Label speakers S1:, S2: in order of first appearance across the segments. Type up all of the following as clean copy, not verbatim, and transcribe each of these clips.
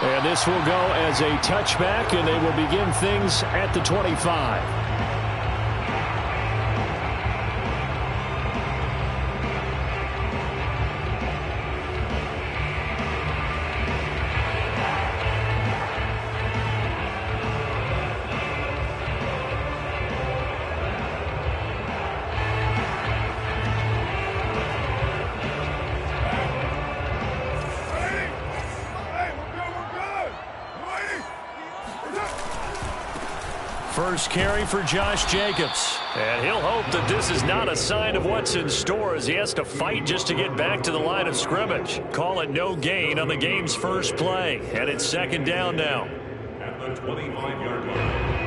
S1: And this will go as a touchback, and they will begin things at the 25. First carry for Josh Jacobs. And he'll hope that this is not a sign of what's in store as he has to fight just to get back to the line of scrimmage. Call it no gain on the game's first play. And it's second down now.
S2: At the 25-yard line.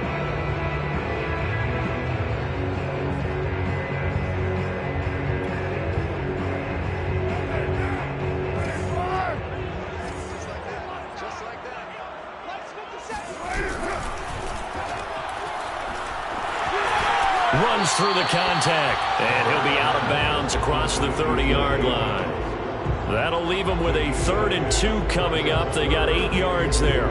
S1: Runs through the contact, and he'll be out of bounds across the 30-yard line. That'll leave him with a 3rd and 2 coming up. They got 8 yards there.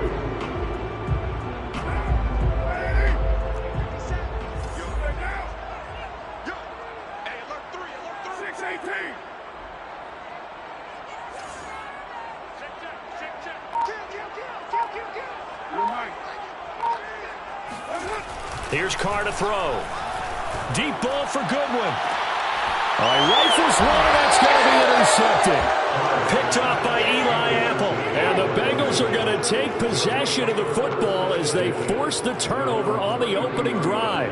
S1: Here's Carr to throw. Deep ball for Goodwin. He rifles one. That's going to be intercepted. Picked off by Eli Apple. And the Bengals are going to take possession of the football as they force the turnover on the opening drive.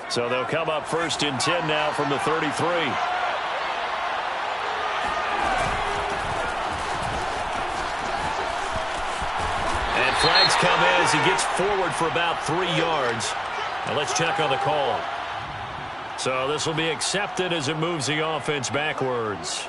S1: So they'll come up 1st and 10 now from the 33. And flags come in as he gets forward for about 3 yards. Now let's check on the call. So this will be accepted as it moves the offense backwards.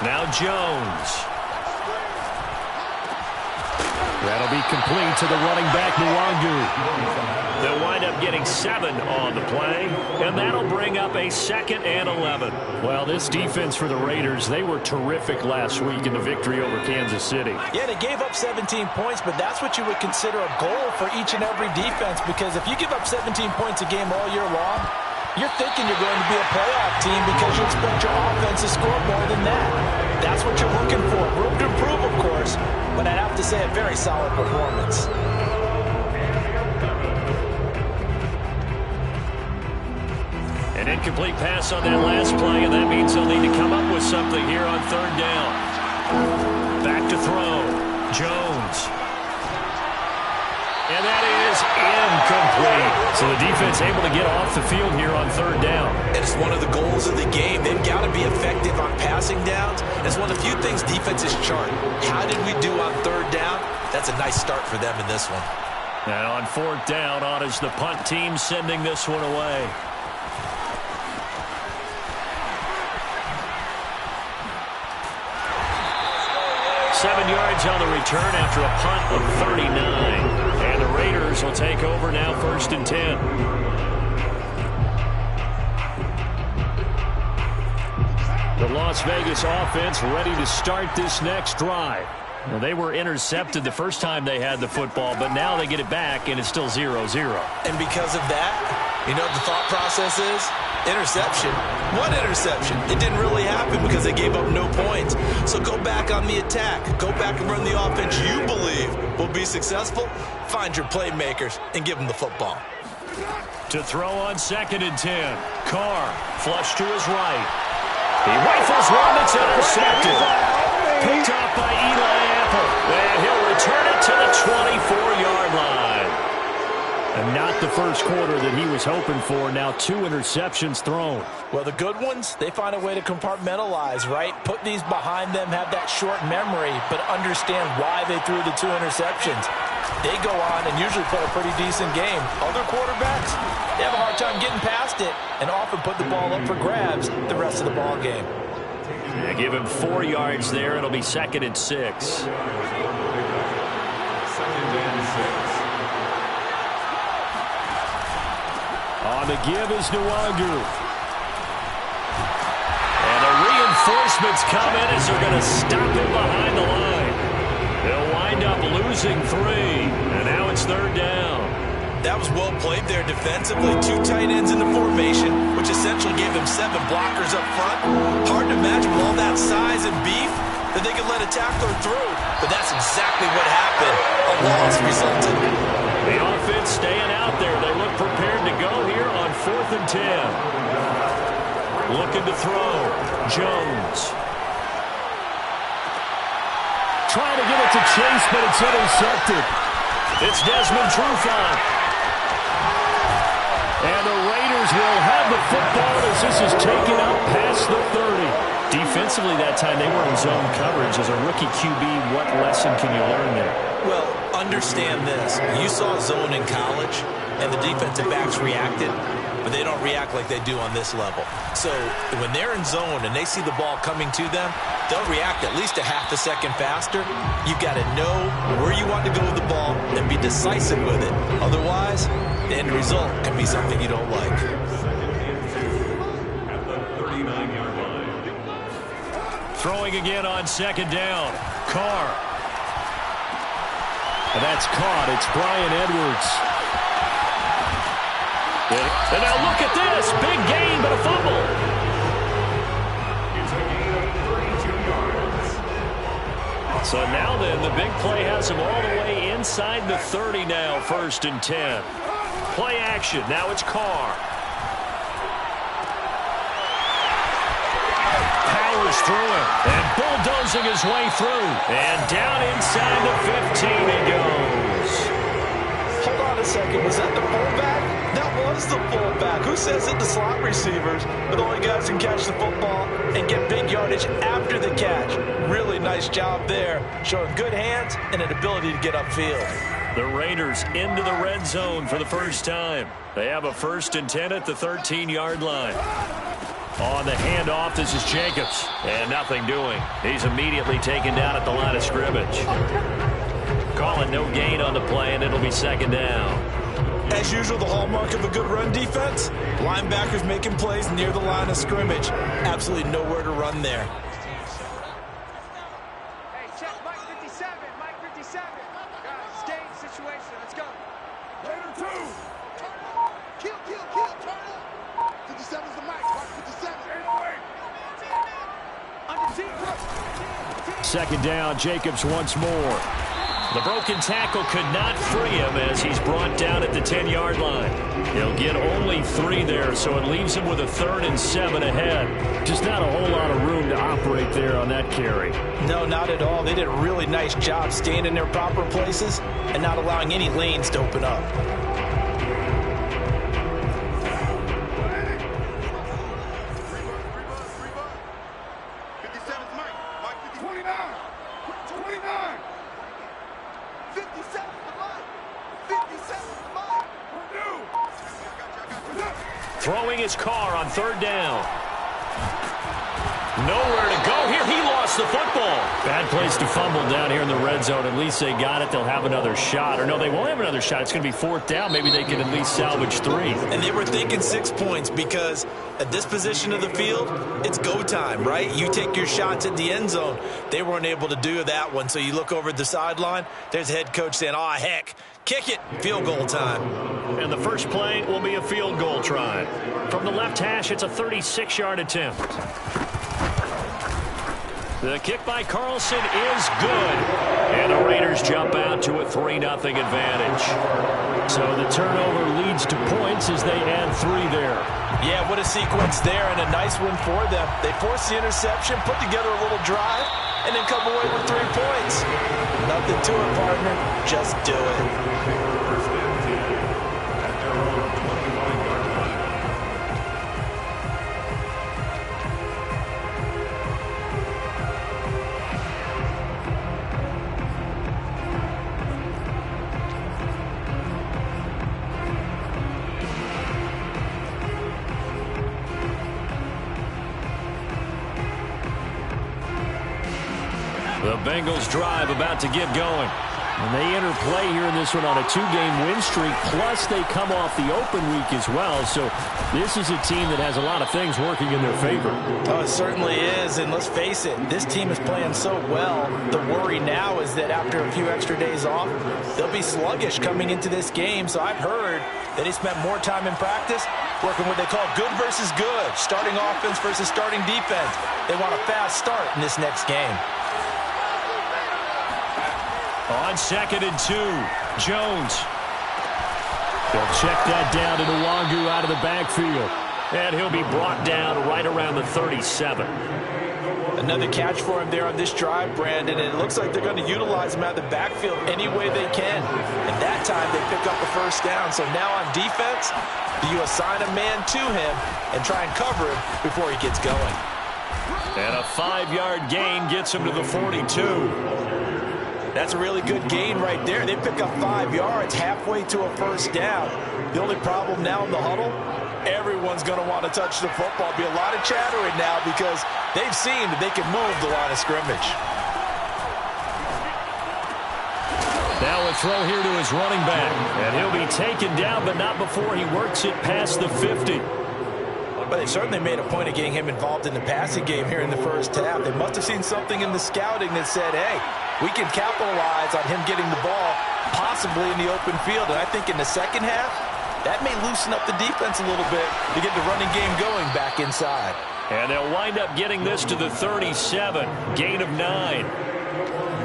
S1: Now Jones. That'll be complete to the running back, Nwangu. They'll wind up getting 7 on the play, and that'll bring up a 2nd and 11. Well, this defense for the Raiders, they were terrific last week in the victory over Kansas City.
S3: Yeah, they gave up 17 points, but that's what you would consider a goal for each and every defense, because if you give up 17 points a game all year long, you're thinking you're going to be a playoff team because you expect your offense to score more than that. That's what you're looking for. Room to improve, of course, but I'd have to say a very solid performance.
S1: An incomplete pass on that last play, and that means they'll need to come up with something here on 3rd down. Back to throw. Jones. And that is incomplete. So the defense able to get off the field here on 3rd down.
S3: And it's one of the goals of the game. They've got to be effective on passing downs. It's one of the few things defenses chart. How did we do on 3rd down? That's a nice start for them in this one.
S1: And on 4th down, on is the punt team sending this one away. Seven yards on the return after a punt of 39. And the Raiders will take over now 1st and 10. The Las Vegas offense ready to start this next drive. Well, they were intercepted the first time they had the football, but now they get it back, and it's still 0-0.
S3: And because of that, you know what the thought process is? Interception. One interception. It didn't really happen because they gave up no points. So go back on the attack. Go back and run the offense you believe will be successful. Find your playmakers and give them the football.
S1: To throw on 2nd and 10. Carr, flush to his right. He rifles one that's intercepted. Picked off by Eli Apple. And he'll return it to the 24-yard line. the first quarter that he was hoping for. Now 2 interceptions thrown.
S3: Well, the good ones, they find a way to compartmentalize, right? Put these behind them, have that short memory, but understand why they threw the 2 interceptions. They go on and usually play a pretty decent game. Other quarterbacks, they have a hard time getting past it and often put the ball up for grabs the rest of the ball game.
S1: Yeah, give him 4 yards there. It'll be 2nd and 6. On the give is Nwangu. And the reinforcements come in as they're going to stop him behind the line. They'll wind up losing 3. And now it's 3rd down.
S3: That was well played there defensively. 2 tight ends in the formation, which essentially gave them 7 blockers up front. Hard to imagine with all that size and beef that they could let a tackler through. But that's exactly what happened. A loss resulted.
S1: The offense staying out there. They look prepared to go here on 4th and 10. Looking to throw. Jones. Trying to get it to Chase, but it's intercepted. It's Desmond Trufant. And the Raiders will have the football as this is taken up past the 30. Defensively that time, they were in zone coverage. As a rookie QB, what lesson can you learn there?
S3: Well, understand this. You saw zone in college, and the defensive backs reacted, but they don't react like they do on this level. So when they're in zone and they see the ball coming to them, they'll react at least a half a second faster. You've got to know where you want to go with the ball and be decisive with it. Otherwise, the end result can be something you don't like.
S2: At the 39-yard line.
S1: Throwing again on 2nd down. Carr. And that's caught. It's Brian Edwards. And now look at this. Big gain, but a fumble.
S2: It's a gain of 32 yards.
S1: So now then, the big play has him all the way inside the 30 now, 1st and 10. Play action. Now it's Carr. Powers through it. And bulldozing his way through. And down inside the 15 he goes.
S3: Hold on a second. Was that the fullback? That was the fullback. Who says it? The slot receivers. But the only guys who can catch the football and get big yardage after the catch. Really nice job there. Showing good hands and an ability to get upfield.
S1: The Raiders into the red zone for the first time. They have a 1st and 10 at the 13-yard line. On the handoff, this is Jacobs. And nothing doing. He's immediately taken down at the line of scrimmage. Calling no gain on the play, and it'll be 2nd down.
S3: As usual, the hallmark of a good run defense, linebackers making plays near the line of scrimmage. Absolutely nowhere to run there.
S4: Hey, check Mike 57. Mike 57. Guys, stay in situation. Let's go. Raider 2. Kill. Turn up. 57's the Mike. Mike 57. Under team.
S1: 2nd down, Jacobs once more. The broken tackle could not free him as he's brought down at the 10-yard line. He'll get only 3 there, so it leaves him with a 3rd and 7 ahead. Just not a whole lot of room to operate there on that carry.
S3: No, not at all. They did a really nice job staying in their proper places and not allowing any lanes to open up.
S1: Throwing his car on 3rd down. Nowhere to go here. He lost the football. Bad place to fumble down here in the red zone. At least they got it. They'll have another shot. Or no, they won't have another shot. It's going to be 4th down. Maybe they can at least salvage 3.
S3: And they were thinking 6 points because at this position of the field, it's go time, right? You take your shots at the end zone. They weren't able to do that one. So you look over at the sideline. There's the head coach saying, "Oh, heck, kick it. Field goal time."
S1: And the first play will be a field goal try. From the left hash, it's a 36-yard attempt. The kick by Carlson is good. And the Raiders jump out to a 3-0 advantage. So the turnover leads to points as they add 3 there.
S3: Yeah, what a sequence there and a nice one for them. They forced the interception, put together a little drive, and then come away with 3 points. Nothing to it, partner. Just do it.
S1: The Bengals drive about to get going. And they enter play here in this one on a 2-game win streak, plus they come off the open week as well. So this is a team that has a lot of things working in their favor.
S3: Oh, it certainly is, and let's face it, this team is playing so well. The worry now is that after a few extra days off, they'll be sluggish coming into this game. So I've heard that they spent more time in practice working what they call good versus good, starting offense versus starting defense. They want a fast start in this next game.
S1: On 2nd and 2, Jones. They'll check that down to Nwangu out of the backfield. And he'll be brought down right around the 37.
S3: Another catch for him there on this drive, Brandon, and it looks like they're going to utilize him out of the backfield any way they can. And that time they pick up a first down. So now on defense, do you assign a man to him and try and cover him before he gets going?
S1: And a 5-yard gain gets him to the 42.
S3: That's a really good gain right there. They pick up 5 yards halfway to a first down. The only problem now in the huddle, everyone's going to want to touch the football. Be a lot of chattering now because they've seen that they can move the line of scrimmage.
S1: Now a throw here to his running back. And he'll be taken down, but not before he works it past the 50.
S3: But they certainly made a point of getting him involved in the passing game here in the first half. They must have seen something in the scouting that said, hey, we can capitalize on him getting the ball possibly in the open field. And I think in the second half, that may loosen up the defense a little bit to get the running game going back inside.
S1: And they'll wind up getting this to the 37, gain of 9.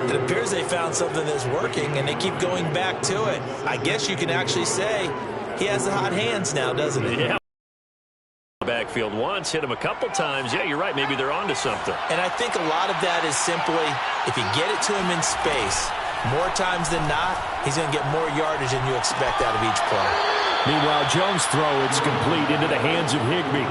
S3: It appears they found something that's working, and they keep going back to it. I guess you can actually say he has the hot hands now, doesn't he?
S1: Yeah. Backfield once, hit him a couple times. Yeah, you're right. Maybe they're onto something.
S3: And I think a lot of that is simply if you get it to him in space, more times than not, he's going to get more yardage than you expect out of each play.
S1: Meanwhile, Jones' throw, it's complete into the hands of Higbee.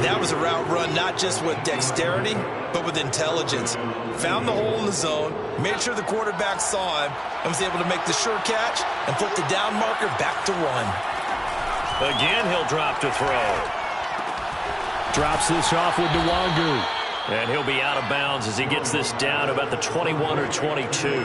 S3: That was a route run not just with dexterity, but with intelligence. Found the hole in the zone, made sure the quarterback saw him, and was able to make the sure catch and flip the down marker back to 1.
S1: Again, he'll drop to throw. Drops this off with Nwangu. And he'll be out of bounds as he gets this down about the 21 or 22.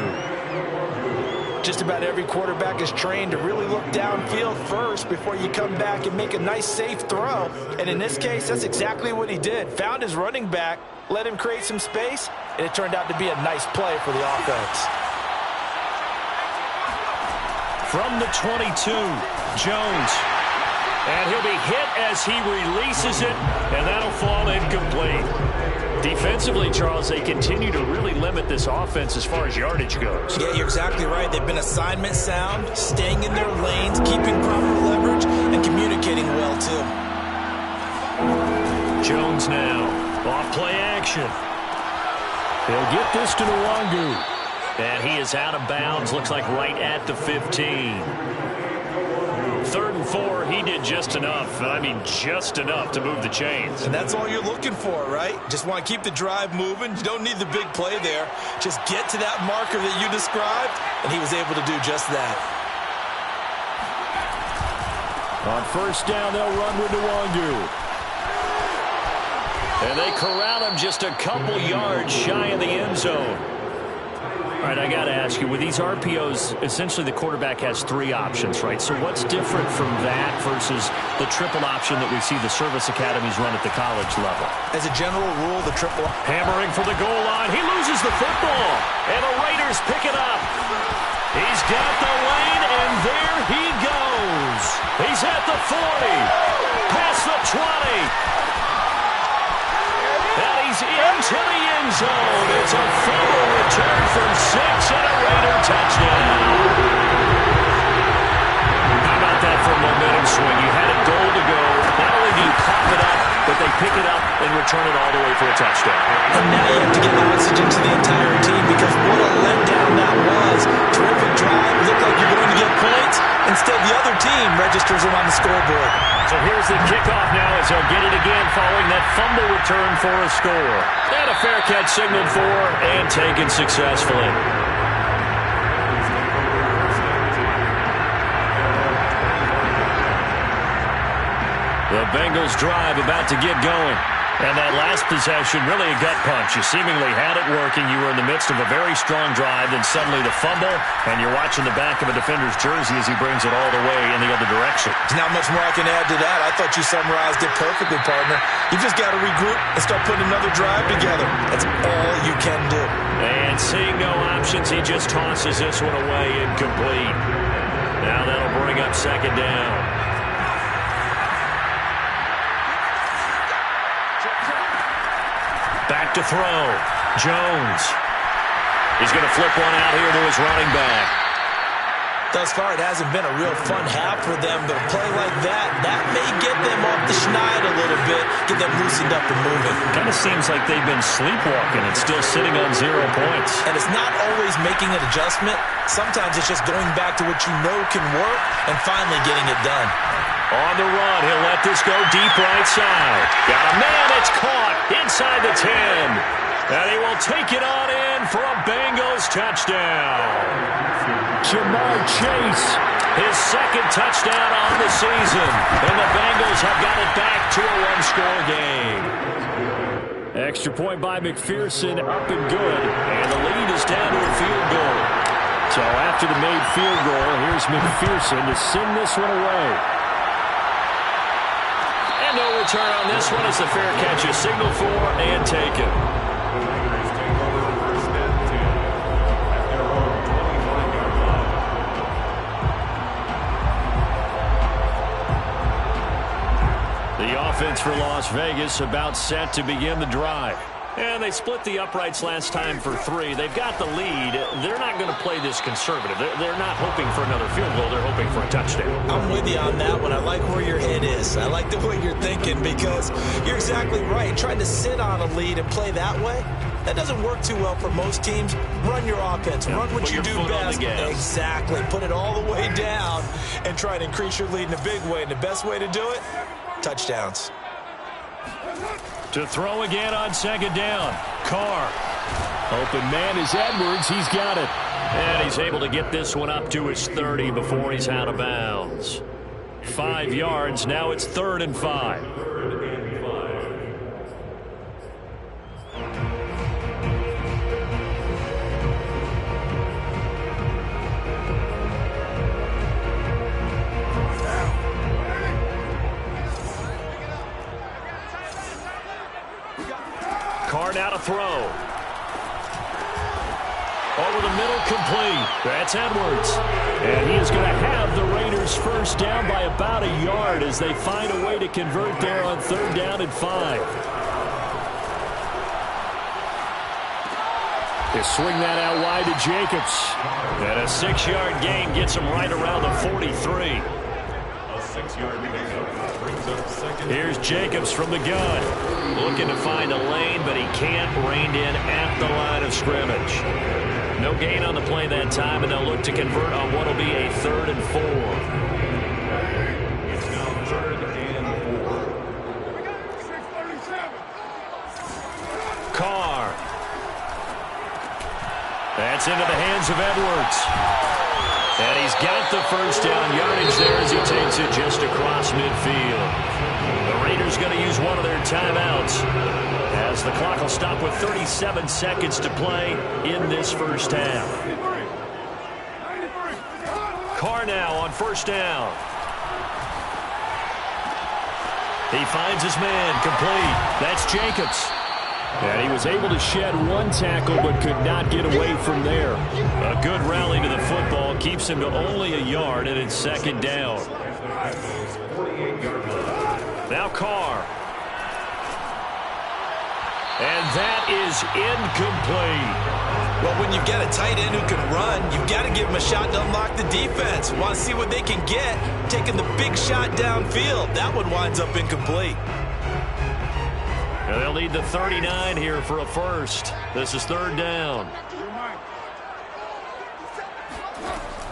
S3: Just about every quarterback is trained to really look downfield first before you come back and make a nice, safe throw. And in this case, that's exactly what he did. Found his running back, let him create some space, and it turned out to be a nice play for the offense.
S1: From the 22, Jones. And he'll be hit as he releases it, and that'll fall incomplete. Defensively, Charles, they continue to really limit this offense as far as yardage goes.
S3: Yeah, you're exactly right. They've been assignment sound, staying in their lanes, keeping proper leverage, and communicating well, too.
S1: Jones now, off play action. He'll get this to Nwangu. And he is out of bounds, looks like right at the 15. 3rd and 4, he did just enough. I mean, just enough to move the chains.
S3: And that's all you're looking for, right? Just want to keep the drive moving. You don't need the big play there. Just get to that marker that you described, and he was able to do just that.
S1: On 1st down, they'll run with Nwangu. And they corral him just a couple yards shy of the end zone. All right, I got to ask you, with these RPOs, essentially the quarterback has 3 options, right? So what's different from that versus the triple option that we see the service academies run at the college level?
S3: As a general rule, the triple...
S1: Hammering for the goal line. He loses the football. And the Raiders pick it up. He's got the lane, and there he goes. He's at the 40. Past the 20. And he's into the end zone. It's a fumble return from 6 and a Raider touchdown. How about that for a momentum swing? You had a goal to go. Not only do you pop it up, but they pick it up and return it all the way for a touchdown.
S3: And now you have to give oxygen to the entire team because what a letdown that was. Terrific drive. Looked like you're going to get points. Instead, the other team registers a
S1: So here's the kickoff now as they'll get it again following that fumble return for a score. And a fair catch signaled for and taken successfully. The Bengals drive about to get going. And that last possession, really a gut punch. You seemingly had it working. You were in the midst of a very strong drive, then suddenly the fumble, and you're watching the back of a defender's jersey as he brings it all the way in the other direction.
S3: There's not much more I can add to that. I thought you summarized it perfectly, partner. You just got to regroup and start putting another drive together. That's all you can do.
S1: And seeing no options, he just tosses this one away incomplete. Now that'll bring up second down. Back to throw. Jones. He's going to flip one out here to his running back.
S3: Thus far, it hasn't been a real fun half for them, but a play like that may get them off the schneid a little bit, get them loosened up and moving.
S1: Kind of seems like they've been sleepwalking and still sitting on 0 points.
S3: And it's not always making an adjustment. Sometimes it's just going back to what you know can work and finally getting it done.
S1: On the run, he'll let this go deep right side. Got a man, it's caught inside the 10. And he will take it on in for a Bengals touchdown. Jamar Chase, his second touchdown on the season. And the Bengals have got it back to a one-score game. Extra point by McPherson, up and good. And the lead is down to a field goal. So after the made field goal, here's McPherson to send this one away. And no return on this one as the fair catch is signaled for and taken. The offense for Las Vegas about set to begin the drive. And they split the uprights last time for 3. They've got the lead. They're not going to play this conservative. They're not hoping for another field goal. They're hoping for a touchdown.
S3: I'm with you on that one. I like where your head is. I like the way you're thinking because you're exactly right. Trying to sit on a lead and play that way, that doesn't work too well for most teams. Run your offense. Run what you do best. Exactly. Put it all the way down and try to increase your lead in a big way. And the best way to do it, touchdowns.
S1: To throw again on second down. Carr. Open man is Edwards. He's got it. And he's able to get this one up to his 30 before he's out of bounds. 5 yards. Now it's 3rd and 5. Carr now to throw. Over the middle, complete. That's Edwards. And he is going to have the Raiders first down by about a yard as they find a way to convert there on 3rd down and 5. They swing that out wide to Jacobs. And a 6-yard gain gets him right around the 43.
S2: A 6-yard pickup brings up second.
S1: Here's Jacobs from the gun. Looking to find a lane, but he can't. Reined in at the line of scrimmage. No gain on the play that time, and they'll look to convert on what will be a 3rd and 4.
S2: It's now 3rd and 4.
S1: Carr. That's into the hands of Edwards. And he's got the first down yardage there as he takes it just across midfield. The Raiders going to use one of their timeouts as the clock will stop with 37 seconds to play in this first half. Carr now on first down. He finds his man, complete. That's Jacobs. And he was able to shed one tackle but could not get away from there. A good rally to the football keeps him to only a yard, and it's 2nd down. Now Carr. And that is incomplete.
S3: Well, when you've got a tight end who can run, you've got to give him a shot to unlock the defense. Want to see what they can get, taking the big shot downfield. That one winds up incomplete.
S1: And they'll need the 39 here for a first. This is 3rd down.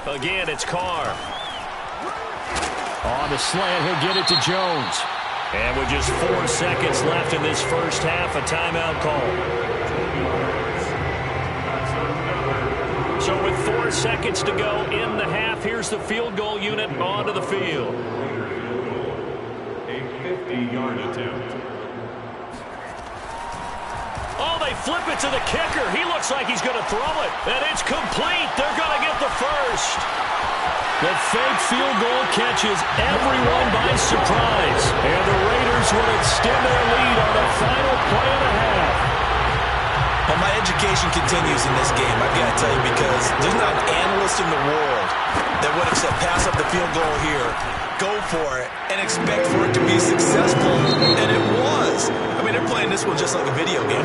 S1: Again, it's Carr. On the slant, he'll get it to Jones. And with just 4 seconds left in this first half, a timeout call. So with 4 seconds to go in the half, here's the field goal unit onto the field.
S2: A 50-yard attempt.
S1: Oh, they flip it to the kicker. He looks like he's going to throw it. And it's complete. They're going to get the first. The fake field goal catches everyone by surprise. And the Raiders will extend their lead on the final play of the half.
S3: Well, my education continues in this game, I've got to tell you, because there's not an analyst in the world that would have said pass up the field goal here, go for it, and expect for it to be successful. And it was. I mean, they're playing this one just like a video game.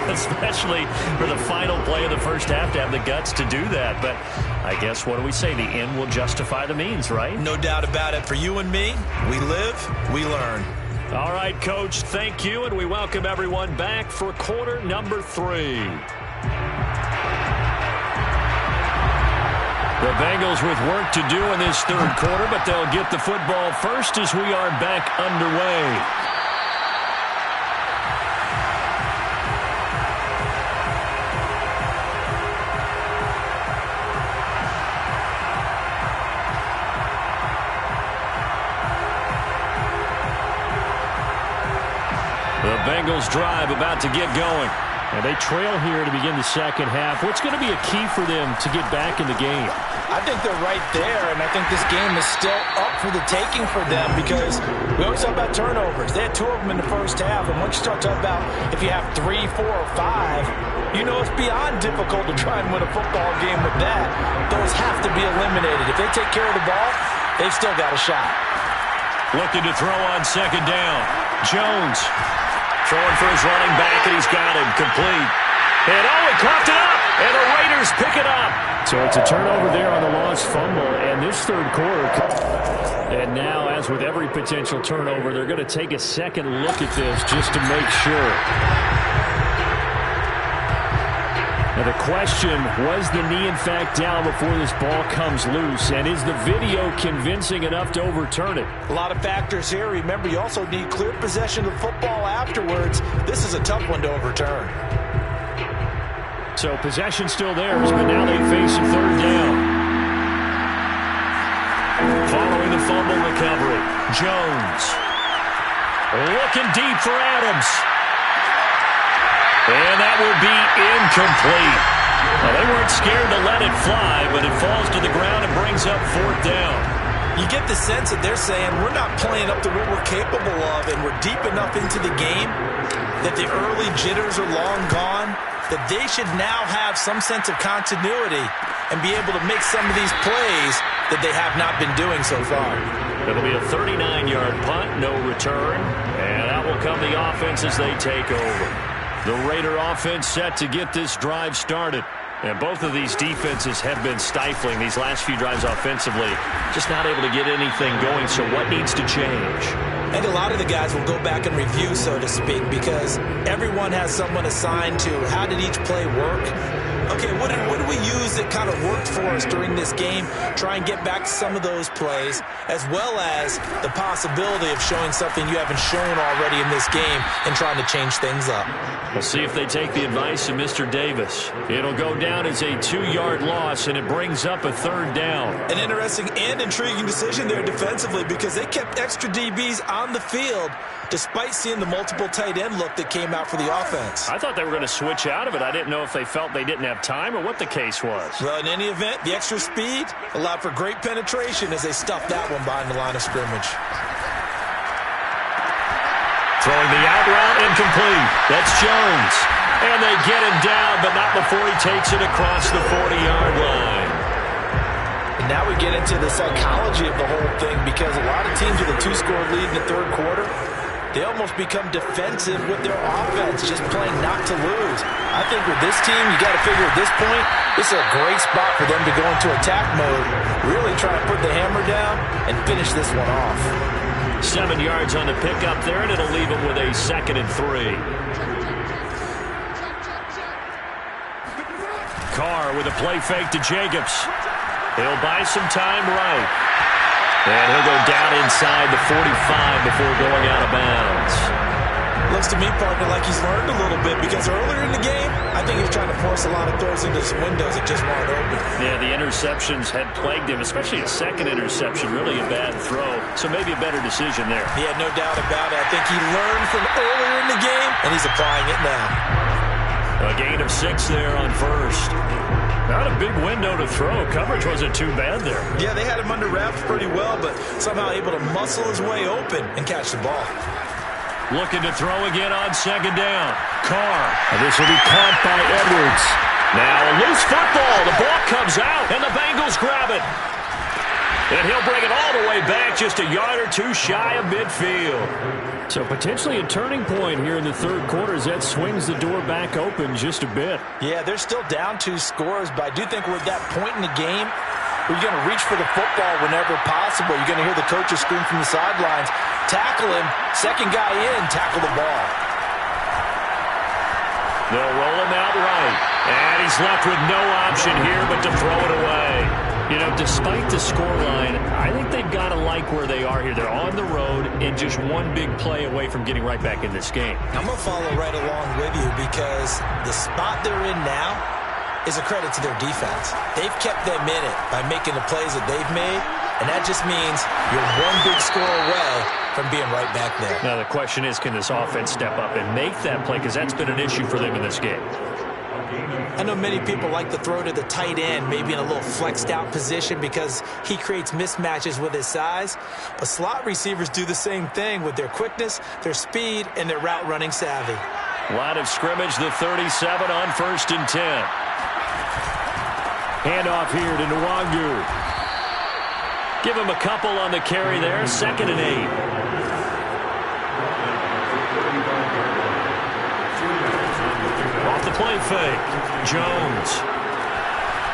S1: Especially for the final play of the first half to have the guts to do that. But I guess, what do we say? The end will justify the means, right?
S3: No doubt about it. For you and me, we live, we learn.
S1: All right, Coach, thank you, and we welcome everyone back for quarter number 3. The Bengals with work to do in this third quarter, but they'll get the football first as we are back underway. The Bengals drive about to get going. And they trail here to begin the second half. What's going to be a key for them to get back in the game?
S3: I think they're right there, and I think this game is still up for the taking for them because we always talk about turnovers. They had 2 of them in the first half, and once you start talking about if you have 3, 4, or 5, you know it's beyond difficult to try and win a football game with that. Those have to be eliminated. If they take care of the ball, they've still got a shot.
S1: Looking to throw on second down. Jones throwing for his running back, and he's got him complete. And he coughed it up, and the Raiders pick it up. So it's a turnover there on the lost fumble, and this third quarter. And now, as with every potential turnover, they're going to take a second look at this just to make sure. Now the question, was the knee in fact down before this ball comes loose? And is the video convincing enough to overturn it?
S3: A lot of factors here. Remember, you also need clear possession of the football afterwards. This is a tough one to overturn.
S1: So possession still theirs, but now they face a third down. Following the fumble recovery, Jones looking deep for Adams. And that will be incomplete. Well, they weren't scared to let it fly, but it falls to the ground and brings up 4th down.
S3: You get the sense that they're saying we're not playing up to what we're capable of, and we're deep enough into the game that the early jitters are long gone, that they should now have some sense of continuity and be able to make some of these plays that they have not been doing so far.
S1: It'll be a 39-yard punt, no return, and that will come the offense as they take over. The Raider offense set to get this drive started. And both of these defenses have been stifling these last few drives offensively. Just not able to get anything going, so what needs to change?
S3: I think a lot of the guys will go back and review, so to speak, because everyone has someone assigned to how did each play work. Okay, what did we use that kind of worked for us during this game? Try and get back to some of those plays, as well as the possibility of showing something you haven't shown already in this game and trying to change things up.
S1: We'll see if they take the advice of Mr. Davis. It'll go down as a 2-yard loss, and it brings up a 3rd down.
S3: An interesting and intriguing decision there defensively because they kept extra DBs on the field despite seeing the multiple tight end look that came out for the offense.
S1: I thought they were going to switch out of it. I didn't know if they felt they didn't have time or what the case was.
S3: Well, in any event, the extra speed allowed for great penetration as they stuffed that one behind the line of scrimmage.
S1: Throwing the out route incomplete. That's Jones. And they get him down, but not before he takes it across the 40-yard line.
S3: And now we get into the psychology of the whole thing because a lot of teams with a 2-score lead in the third quarter, they almost become defensive with their offense, just playing not to lose. I think with this team, you got to figure at this point, this is a great spot for them to go into attack mode, really try to put the hammer down and finish this one off.
S1: 7 yards on the pickup there, and it'll leave them with a 2nd and 3. Carr with a play fake to Jacobs. He'll buy some time right. And he'll go down inside the 45 before going out of bounds.
S3: Looks to me, partner, like he's learned a little bit because earlier in the game, I think he was trying to force a lot of throws into some windows that just weren't open.
S1: Yeah, the interceptions had plagued him, especially a second interception, really a bad throw. So maybe a better decision there.
S3: Yeah, no doubt about it. I think he learned from earlier in the game, and he's applying it now.
S1: A gain of 6 there on first. Not a big window to throw. Coverage wasn't too bad there.
S3: Yeah, they had him under wraps pretty well, but somehow able to muscle his way open and catch the ball.
S1: Looking to throw again on second down. Carr. And this will be caught by Edwards. Now a loose football. The ball comes out, and the Bengals grab it. And he'll bring it all the way back, just a yard or two shy of midfield. So potentially a turning point here in the third quarter as that swings the door back open just a bit.
S3: Yeah, they're still down 2 scores, but I do think we're at that point in the game where you're going to reach for the football whenever possible. You're going to hear the coaches scream from the sidelines, tackle him, second guy in, tackle the ball.
S1: They'll roll him out right, and he's left with no option here but to throw it away. You know, despite the scoreline, I think they've got to like where they are here. They're on the road and just one big play away from getting right back in this game.
S3: I'm going to follow right along with you because the spot they're in now is a credit to their defense. They've kept them in it by making the plays that they've made, and that just means you're one big score away from being right back there.
S1: Now the question is, can this offense step up and make that play? Because that's been an issue for them in this game.
S3: I know many people like to throw to the tight end, maybe in a little flexed out position because he creates mismatches with his size. But slot receivers do the same thing with their quickness, their speed, and their route running savvy.
S1: Line of scrimmage, the 37 on 1st and 10. Handoff here to Nwangu. Give him a couple on the carry there, 2nd and 8. Off the play fake, Jones.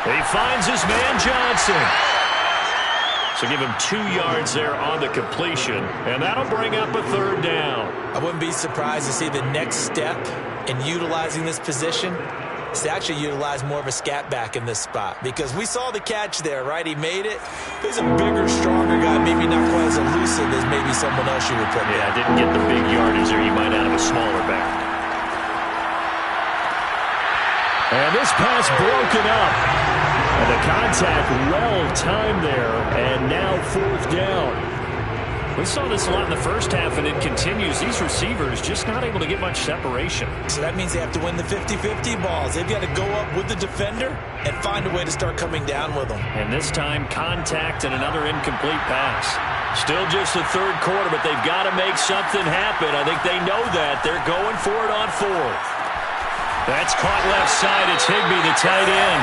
S1: He finds his man Johnson. So give him 2 yards there on the completion, and that'll bring up a 3rd down.
S3: I wouldn't be surprised to see the next step in utilizing this position is to actually utilize more of a scat back in this spot because we saw the catch there, right? He made it. He's a bigger, stronger guy, maybe not quite as elusive as maybe someone else you would put there.
S1: Yeah, didn't get the big yardage there. You might out of a smaller back. And this pass broken up. And the contact well timed there. And now 4th down. We saw this a lot in the first half, and it continues. These receivers just not able to get much separation.
S3: So that means they have to win the 50-50 balls. They've got to go up with the defender and find a way to start coming down with them.
S1: And this time, contact and another incomplete pass. Still just the 3rd quarter, but they've got to make something happen. I think they know that. They're going for it on 4th. That's caught left side. It's Higbee, the tight end.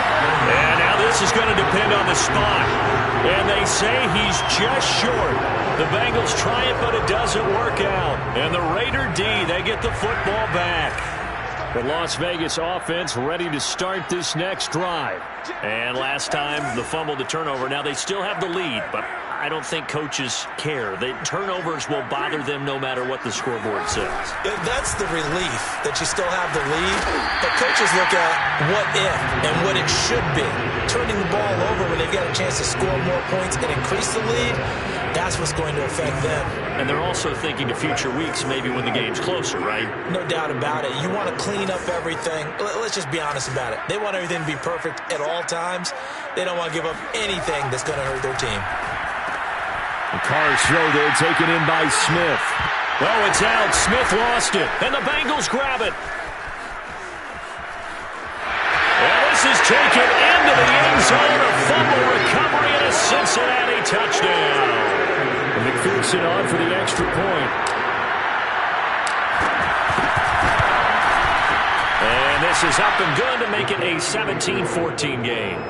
S1: And now this is going to depend on the spot. And they say he's just short. The Bengals try it, but it doesn't work out. And the Raider D, they get the football back. The Las Vegas offense ready to start this next drive. And last time, the fumble, the turnover. Now they still have the lead, but I don't think coaches care. The turnovers will bother them no matter what the scoreboard says.
S3: That's the relief that you still have the lead. But coaches look at what if and what it should be. Turning the ball over when they've got a chance to score more points and increase the lead, that's what's going to affect them.
S1: And they're also thinking to future weeks, maybe when the game's closer, right?
S3: No doubt about it. You want to clean up everything. Let's just be honest about it. They want everything to be perfect at all times. They don't want to give up anything that's going to hurt their team.
S1: The Carr's throw there taken in by Smith. Oh, it's out. Smith lost it. And the Bengals grab it. And this is taken into the end zone. A fumble recovery and a Cincinnati touchdown. And McPherson on for the extra point. And this is up and good to make it a 17-14 game.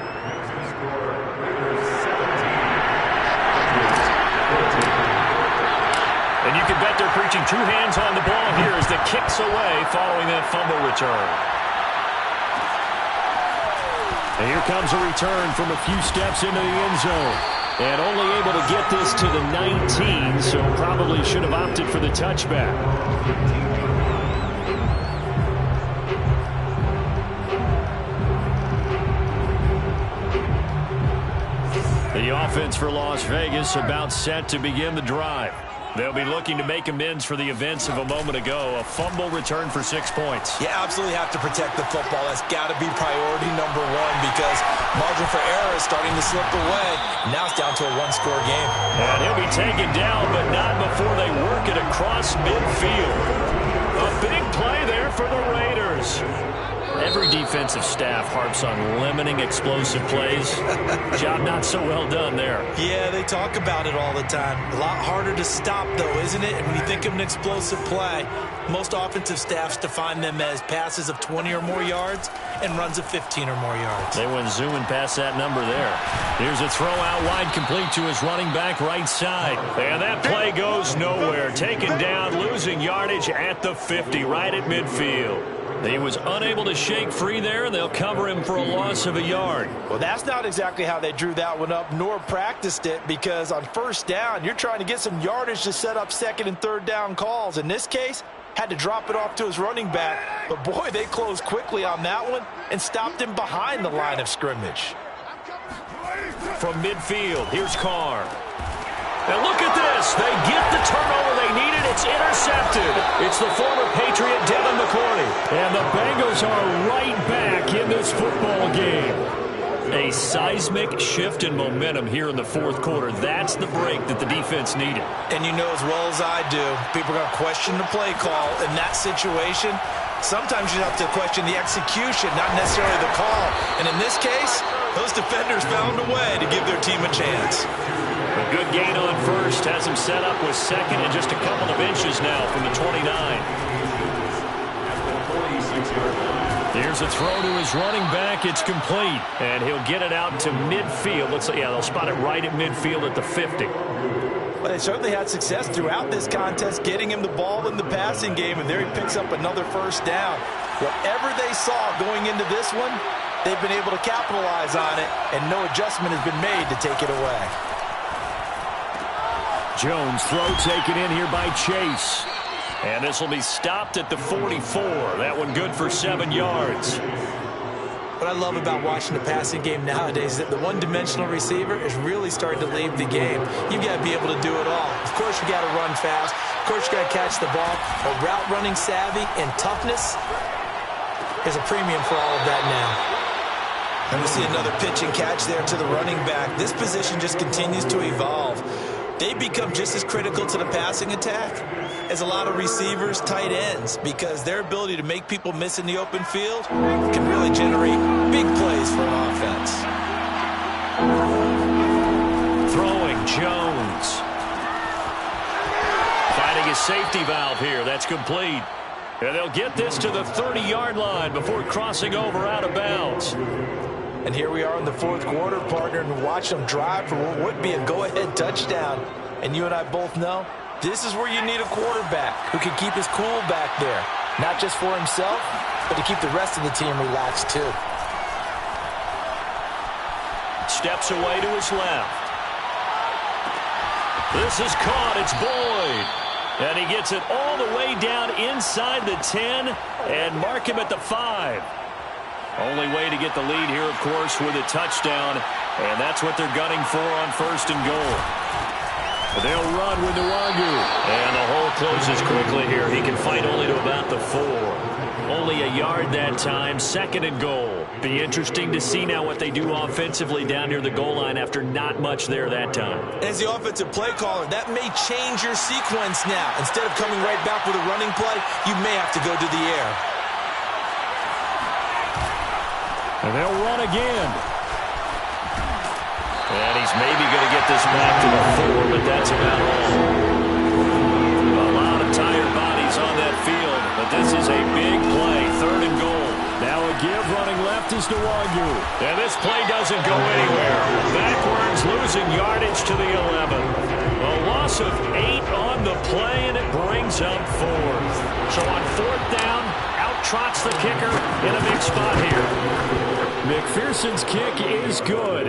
S1: And you can bet they're preaching 2 hands on the ball here as the kick's away following that fumble return. And here comes a return from a few steps into the end zone. And only able to get this to the 19, so probably should have opted for the touchback. The The offense for Las Vegas about set to begin the drive. They'll be looking to make amends for the events of a moment ago. A fumble return for 6 points.
S3: You absolutely have to protect the football. That's got to be priority number one because margin for error is starting to slip away. Now it's down to a one-score game.
S1: And he'll be taken down, but not before they work it across midfield. A big play there for the Raiders. Every defensive staff harps on limiting explosive plays. Job not so well done there.
S3: Yeah, they talk about it all the time. A lot harder to stop, though, isn't it? And when you think of an explosive play, most offensive staffs define them as passes of 20 or more yards and runs of 15 or more yards.
S1: They went zooming past that number there. Here's a throw out wide, complete to his running back right side. And that play goes nowhere. Taken down, losing yardage at the 50, right at midfield. He was unable to shake free there, and they'll cover him for a loss of a yard.
S3: Well, that's not exactly how they drew that one up, nor practiced it, because on first down, you're trying to get some yardage to set up second and third down calls. In this case, had to drop it off to his running back. But, boy, they closed quickly on that one and stopped him behind the line of scrimmage.
S1: From midfield, here's Carr. And look at this. They get the turnover they needed. It's intercepted. It's the former Patriot Devin McCourty. And the Bengals are right back in this football game. A seismic shift in momentum here in the fourth quarter. That's the break that the defense needed.
S3: And you know as well as I do, people are going to question the play call in that situation. Sometimes you have to question the execution, not necessarily the call. And in this case, those defenders found a way to give their team a chance.
S1: A good gain on first has him set up with second and just a couple of inches now from the 29. Here's a throw to his running back. It's complete. And he'll get it out to midfield. Looks like, yeah, they'll spot it right at midfield at the 50.
S3: Well, they certainly had success throughout this contest getting him the ball in the passing game, and there he picks up another first down. Whatever they saw going into this one, they've been able to capitalize on it, and no adjustment has been made to take it away.
S1: Jones throw taken in here by Chase. And this will be stopped at the 44. That one good for 7 yards.
S3: What I love about watching the passing game nowadays is that the one-dimensional receiver is really starting to leave the game. You've got to be able to do it all. Of course, you got to run fast. Of course, you got to catch the ball. But route running savvy and toughness is a premium for all of that now. And we see another pitch and catch there to the running back. This position just continues to evolve. They become just as critical to the passing attack as a lot of receivers, tight ends, because their ability to make people miss in the open field can really generate big plays for an offense.
S1: Throwing Jones. Finding a safety valve here. That's complete. And they'll get this to the 30-yard line before crossing over out of bounds.
S3: And here we are in the fourth quarter, partner, and watch them drive for what would be a go-ahead touchdown. And you and I both know this is where you need a quarterback who can keep his cool back there. Not just for himself, but to keep the rest of the team relaxed too.
S1: Steps away to his left. This is caught. It's Boyd. And he gets it all the way down inside the 10 and mark him at the 5. Only way to get the lead here, of course, with a touchdown. And that's what they're gunning for on first and goal. They'll run with Nwangu. And the hole closes quickly here. He can fight only to about the 4. Only a yard that time. Second and goal. Be interesting to see now what they do offensively down near the goal line after not much there that time.
S3: As the offensive play caller, that may change your sequence now. Instead of coming right back with a running play, you may have to go to the air.
S1: And they'll run again. And he's maybe going to get this back to the 4, but that's about all. A lot of tired bodies on that field, but this is a big play. Third and goal. Now a give running left is Nwangu. And this play doesn't go anywhere. Backwards, losing yardage to the 11. A loss of 8 on the play, and it brings up 4th. So on 4th down, out trots the kicker in a big spot here. McPherson's kick is good.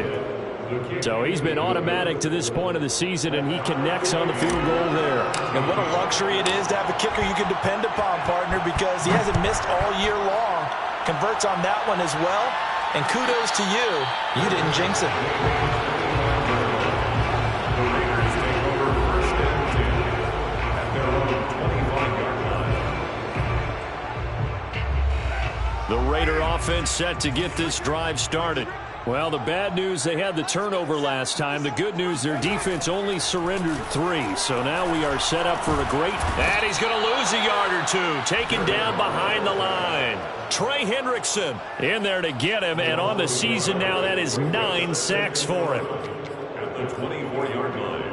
S1: So he's been automatic to this point of the season, and he connects on the field goal there.
S3: And what a luxury it is to have a kicker you can depend upon, partner, because he hasn't missed all year long. Converts on that one as well. And kudos to you. You didn't jinx him.
S1: Raider offense set to get this drive started. Well, the bad news, they had the turnover last time. The good news, their defense only surrendered 3. So now we are set up for a great... And he's going to lose a yard or two. Taken down behind the line. Trey Hendrickson in there to get him. And on the season now, that is 9 sacks for him.
S2: At the 24-yard line.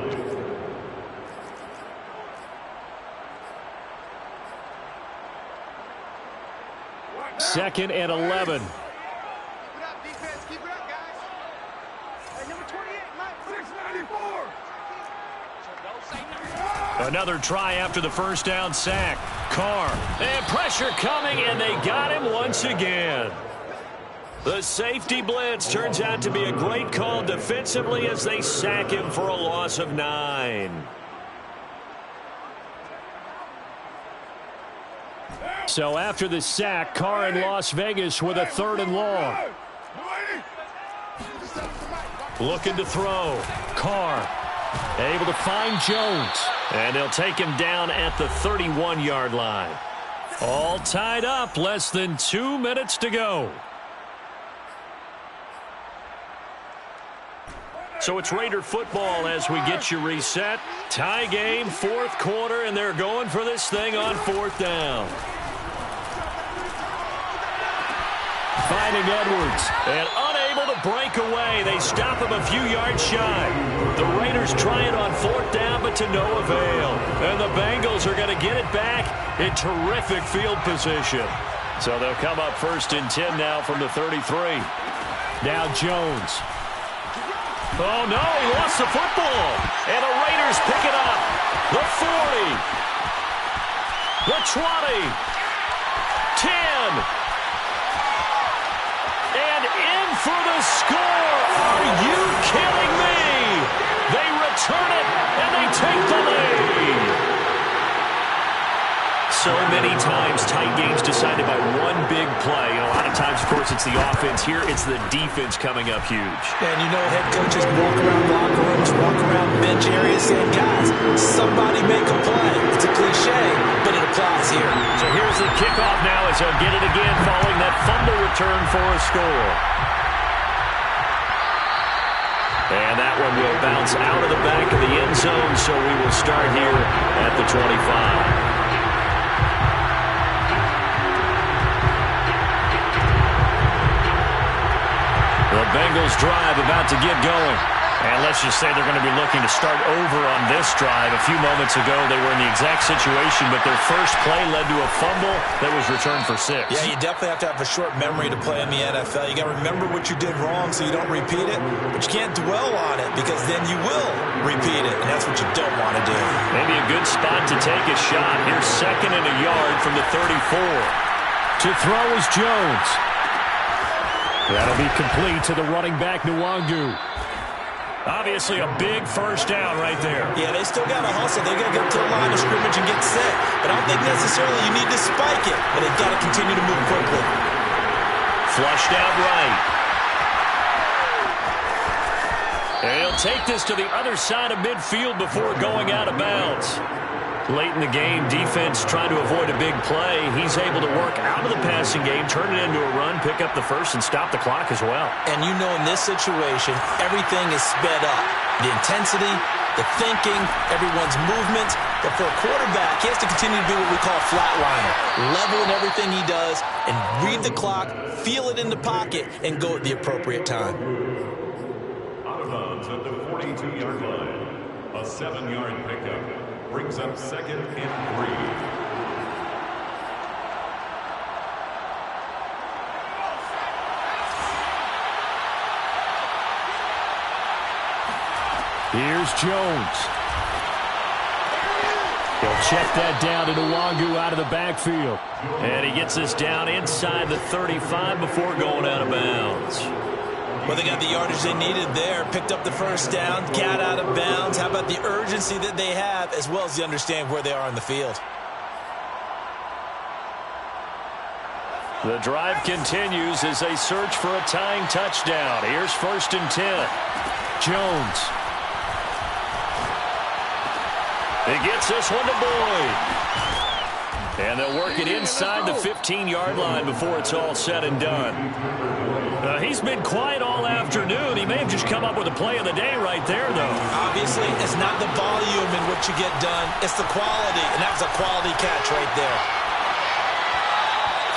S1: Second and 11. Another try after the first down sack. Carr. And pressure coming, and they got him once again. The safety blitz turns out to be a great call defensively as they sack him for a loss of 9. So after the sack, Carr in Las Vegas with a 3rd and long. Looking to throw. Carr able to find Jones. And they'll take him down at the 31-yard line. All tied up, less than 2 minutes to go. So it's Raider football as we get you reset. Tie game, 4th quarter, and they're going for this thing on 4th down. Finding Edwards, and unable to break away. They stop him a few yards shy. The Raiders try it on 4th down, but to no avail. And the Bengals are going to get it back in terrific field position. So they'll come up 1st and 10 now from the 33. Now Jones. Oh, no, he lost the football. And the Raiders pick it up. The 40. The 20. 10. And in for the score. Are you kidding me? They return it, and they take the lead. So many times, tight games decided by one big play. And a lot of times, of course, it's the offense. Here, it's the defense coming up huge.
S3: And you know head coaches walk around locker rooms, walk around bench areas saying, guys, somebody make a play. It's a cliche, but it applies here.
S1: So here's the kickoff now as they'll get it again following that fumble return for a score. And that one will bounce out of the back of the end zone, so we will start here at the 25. The Bengals drive about to get going. And let's just say they're going to be looking to start over on this drive. A few moments ago, they were in the exact situation, but their first play led to a fumble that was returned for 6.
S3: Yeah, you definitely have to have a short memory to play in the NFL. You got to remember what you did wrong so you don't repeat it, but you can't dwell on it because then you will repeat it, and that's what you don't want to do.
S1: Maybe a good spot to take a shot. Here's 2nd and a yard from the 34. To throw is Jones. That'll be complete to the running back, Nwangu. Obviously a big first down right there.
S3: Yeah, they still got to hustle. They got to get to the line of scrimmage and get set. But I don't think necessarily you need to spike it. But they've got to continue to move quickly.
S1: Flushed out right. And he'll take this to the other side of midfield before going out of bounds. Late in the game, defense trying to avoid a big play. He's able to work out of the passing game, turn it into a run, pick up the first, and stop the clock as well.
S3: And you know in this situation, everything is sped up. The intensity, the thinking, everyone's movements. But for a quarterback, he has to continue to do what we call flatliner. Level in everything he does and read the clock, feel it in the pocket, and go at the appropriate time.
S2: Out of bounds at the 42-yard line. A 7-yard pickup. Brings up 2nd and 3.
S1: Here's Jones. He'll check that down to Nwangu out of the backfield. And he gets this down inside the 35 before going out of bounds.
S3: Well, they got the yardage they needed there, picked up the first down, got out of bounds. How about the urgency that they have, as well as the understand where they are on the field?
S1: The drive continues as they search for a tying touchdown. Here's 1st and 10. Jones. He gets this one to Boyd. And they'll work it inside the 15-yard line before it's all said and done. He's been quiet all afternoon. He may have just come up with a play of the day right there, though.
S3: Obviously, it's not the volume in which you get done. It's the quality, and that's a quality catch right there.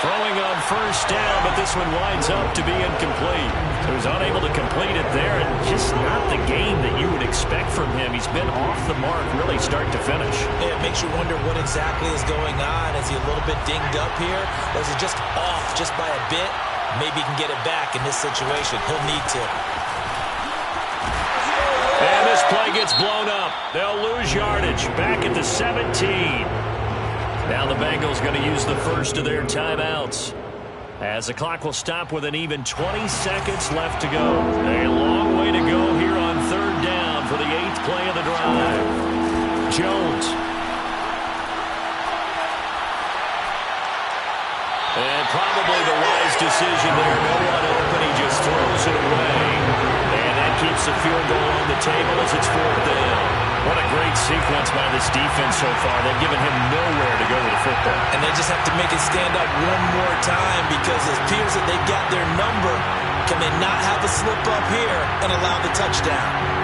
S1: Throwing on first down, but this one winds up to be incomplete. So he's unable to complete it there, and just not the game that you would expect from him. He's been off the mark really start to finish.
S3: Yeah, it makes you wonder what exactly is going on. Is he a little bit dinged up here, or is he just off just by a bit? Maybe he can get it back in this situation. He'll need to.
S1: And this play gets blown up. They'll lose yardage. Back at the 17. Now the Bengals going to use the first of their timeouts, as the clock will stop with an even 20 seconds left to go. A long way to go here on third down for the 8th play of the drive. Jones. And probably the wise decision there. No one open. He just throws it away. And that keeps the field goal on the table as it's 4th down. What a great sequence by this defense so far. They've given him nowhere to go with the football.
S3: And they just have to make it stand up one more time, because it appears that they've got their number. Can they not have a slip up here and allow the touchdown?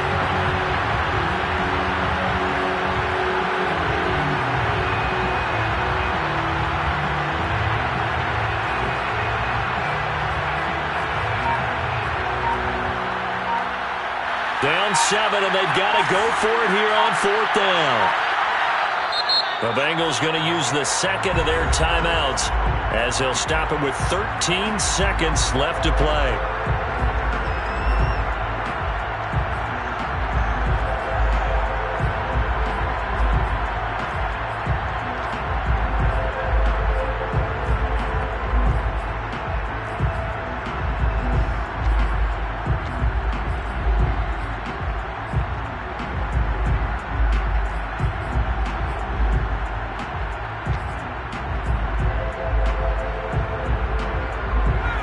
S1: Down 7, and they've got to go for it here on 4th down. The Bengals going to use the second of their timeouts, as they'll stop it with 13 seconds left to play.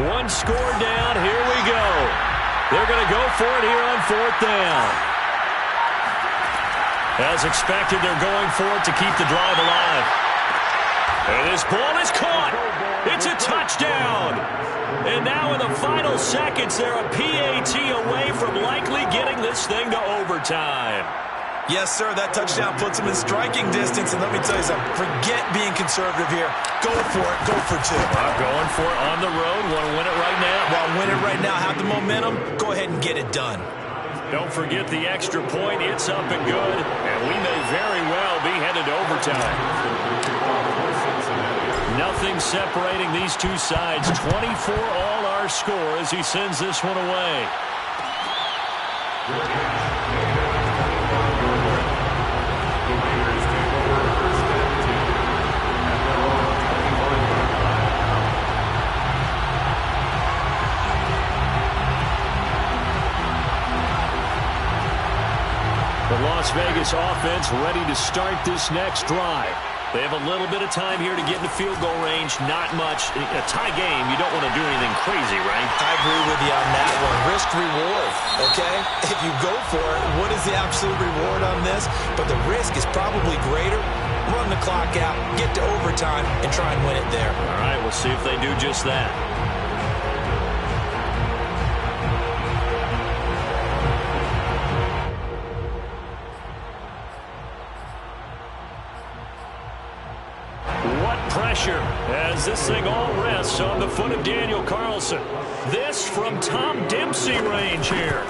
S1: One score down. Here we go. They're going to go for it here on 4th down. As expected, they're going for it to keep the drive alive. And this ball is caught. It's a touchdown. And now in the final seconds, they're a PAT away from likely getting this thing to overtime.
S3: Yes, sir, that touchdown puts them in striking distance. And let me tell you something, forget being conservative here. Go for it. Go for 2.
S1: Going for it on the road. Want to win it right now?
S3: Well, win it right now. Have the momentum. Go ahead and get it done.
S1: Don't forget the extra point. It's up and good. And we may very well be headed to overtime. Nothing separating these two sides. 24 all our score as he sends this one away. The Las Vegas offense ready to start this next drive. They have a little bit of time here to get in the field goal range. Not much. A tie game, you don't want to do anything crazy, right?
S3: I agree with you on that one. Risk reward, okay? If you go for it, what is the absolute reward on this? But the risk is probably greater. Run the clock out, get to overtime, and try and win it there.
S1: All right, we'll see if they do just that. Pressure as this thing all rests on the foot of Daniel Carlson. This from Tom Dempsey range here.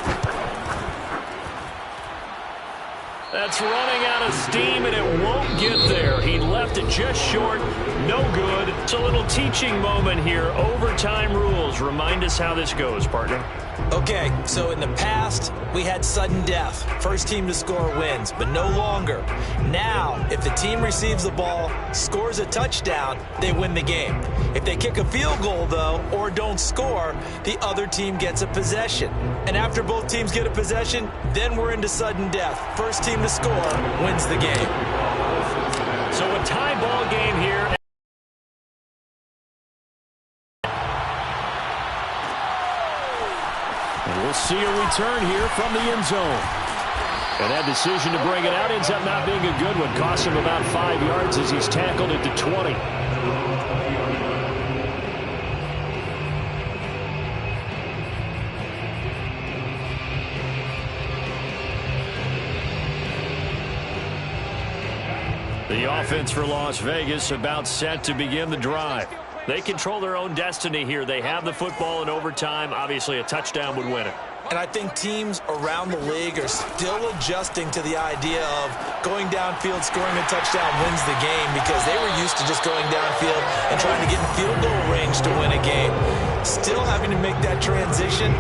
S1: That's running out of steam, and it won't get there. He left it just short. No good. It's a little teaching moment here. Overtime rules. Remind us how this goes, partner.
S3: Okay, so in the past, we had sudden death. First team to score wins, but no longer. Now, if the team receives the ball, scores a touchdown, they win the game. If they kick a field goal, though, or don't score, the other team gets a possession. And after both teams get a possession, then we're into sudden death. First team to score wins the game.
S1: So a tie ball game here. And we'll see a return here from the end zone. And that decision to bring it out ends up not being a good one. Costs him about 5 yards as he's tackled at the 20. The offense for Las Vegas about set to begin the drive. They control their own destiny here. They have the football in overtime. Obviously, a touchdown would win it.
S3: And I think teams around the league are still adjusting to the idea of going downfield, scoring a touchdown wins the game, because they were used to just going downfield and trying to get in field goal range to win a game. Still having to make that transition.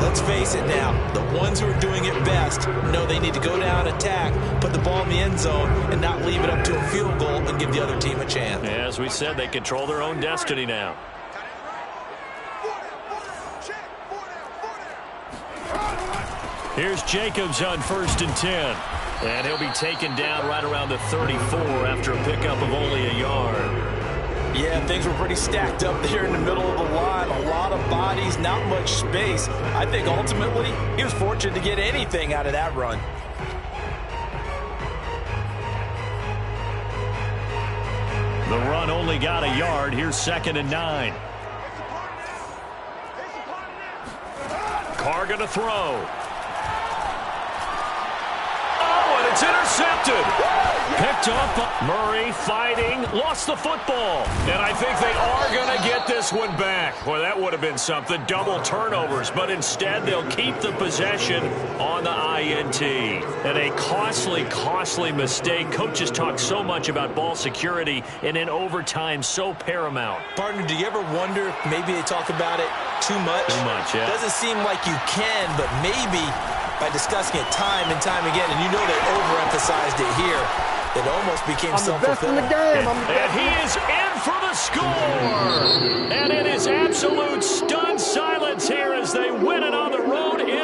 S3: Let's face it now, the ones who are doing it best know they need to go down, attack, put the ball in the end zone, and not leave it up to a field goal and give the other team a chance.
S1: As we said, they control their own destiny now. Here's Jacobs on 1st and 10. And he'll be taken down right around the 34 after a pickup of only a yard.
S3: Yeah, things were pretty stacked up there in the middle of the line. A lot of bodies, not much space. I think ultimately he was fortunate to get anything out of that run.
S1: The run only got a yard. Here's 2nd and 9. Carr going to throw. It's intercepted. Picked up. Murray fighting. Lost the football. And I think they are going to get this one back. Boy, that would have been something. Double turnovers. But instead, they'll keep the possession on the INT. And a costly, costly mistake. Coaches talk so much about ball security, and in overtime, so paramount.
S3: Partner, do you ever wonder if maybe they talk about it too much?
S1: Too much, yeah.
S3: Doesn't seem like you can, but maybe by discussing it time and time again, and you know they overemphasized it here, it almost became self-fulfilling.
S1: And he is in for the score.